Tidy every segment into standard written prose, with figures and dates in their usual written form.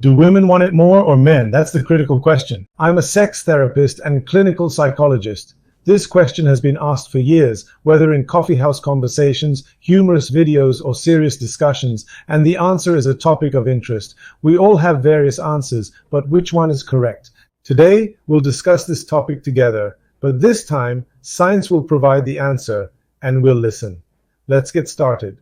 Do women want it more or men? That's the critical question. I'm a sex therapist and clinical psychologist. This question has been asked for years, whether in coffeehouse conversations, humorous videos, or serious discussions, and the answer is a topic of interest. We all have various answers, but which one is correct? Today, we'll discuss this topic together, but this time, science will provide the answer, and we'll listen. Let's get started.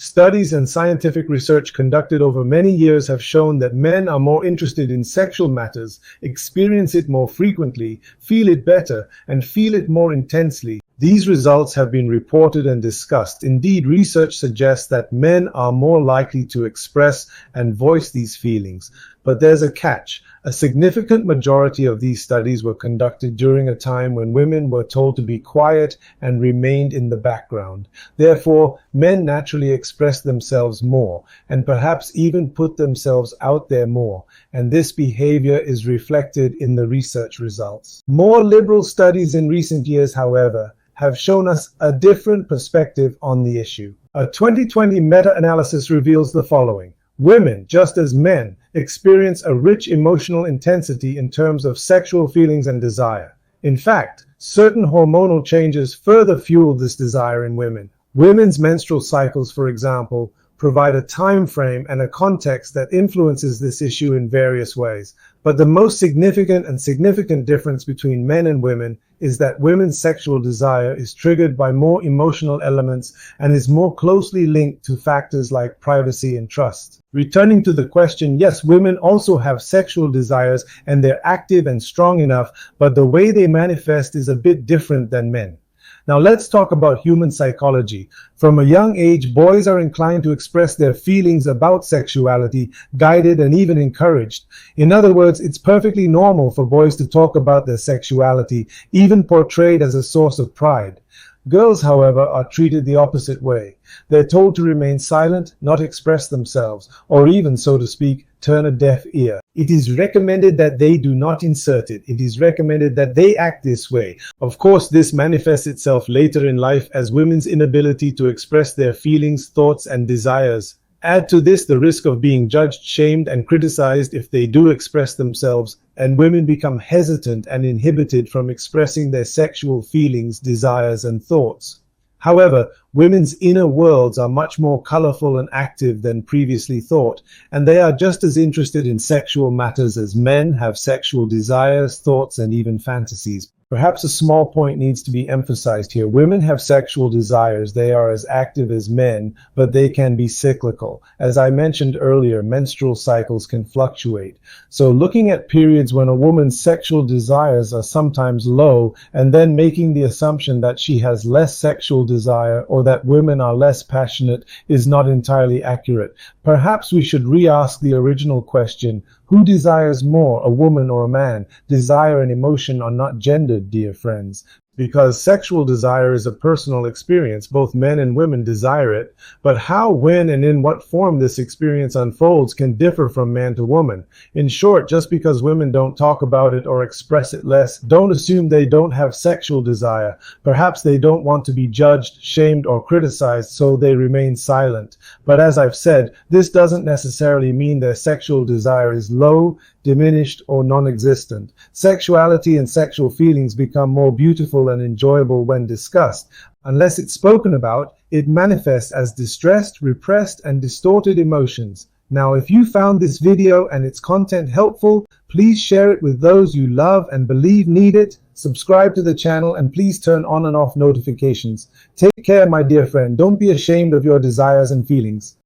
Studies and scientific research conducted over many years have shown that men are more interested in sexual matters, experience it more frequently, feel it better, and feel it more intensely. These results have been reported and discussed. Indeed, research suggests that men are more likely to express and voice these feelings. But there's a catch. A significant majority of these studies were conducted during a time when women were told to be quiet and remained in the background. Therefore, men naturally express themselves more and perhaps even put themselves out there more. And this behavior is reflected in the research results. More liberal studies in recent years, however, have shown us a different perspective on the issue. A 2020 meta-analysis reveals the following. Women, just as men, experience a rich emotional intensity in terms of sexual feelings and desire. In fact, certain hormonal changes further fuel this desire in women. Women's menstrual cycles, for example, provide a time frame and a context that influences this issue in various ways. But the most significant difference between men and women is that women's sexual desire is triggered by more emotional elements and is more closely linked to factors like privacy and trust. Returning to the question, yes, women also have sexual desires and they're active and strong enough, but the way they manifest is a bit different than men. Now let's talk about human psychology. From a young age, boys are inclined to express their feelings about sexuality, guided and even encouraged. In other words, it's perfectly normal for boys to talk about their sexuality, even portrayed as a source of pride. Girls, however, are treated the opposite way. They're told to remain silent, not express themselves, or even, so to speak, turn a deaf ear. It is recommended that they do not insert it. It is recommended that they act this way. Of course, this manifests itself later in life as women's inability to express their feelings, thoughts, and desires. Add to this the risk of being judged, shamed, and criticized if they do express themselves, and women become hesitant and inhibited from expressing their sexual feelings, desires, and thoughts. However, women's inner worlds are much more colorful and active than previously thought, and they are just as interested in sexual matters as men have sexual desires, thoughts, and even fantasies. Perhaps a small point needs to be emphasized here. Women have sexual desires. They are as active as men, but they can be cyclical. As I mentioned earlier, menstrual cycles can fluctuate. So looking at periods when a woman's sexual desires are sometimes low and then making the assumption that she has less sexual desire or that women are less passionate is not entirely accurate. Perhaps we should re-ask the original question, who desires more, a woman or a man? Desire and emotion are not gendered, dear friends. Because sexual desire is a personal experience. Both men and women desire it, but how, when, and in what form this experience unfolds can differ from man to woman. In short, just because women don't talk about it or express it less, don't assume they don't have sexual desire. Perhaps they don't want to be judged, shamed, or criticized, so they remain silent. But as I've said, this doesn't necessarily mean their sexual desire is low, diminished, or non-existent. Sexuality and sexual feelings become more beautiful and enjoyable when discussed. Unless it's spoken about, it manifests as distressed, repressed, and distorted emotions. Now, if you found this video and its content helpful, please share it with those you love and believe need it. Subscribe to the channel and please turn on and off notifications. Take care, my dear friend. Don't be ashamed of your desires and feelings.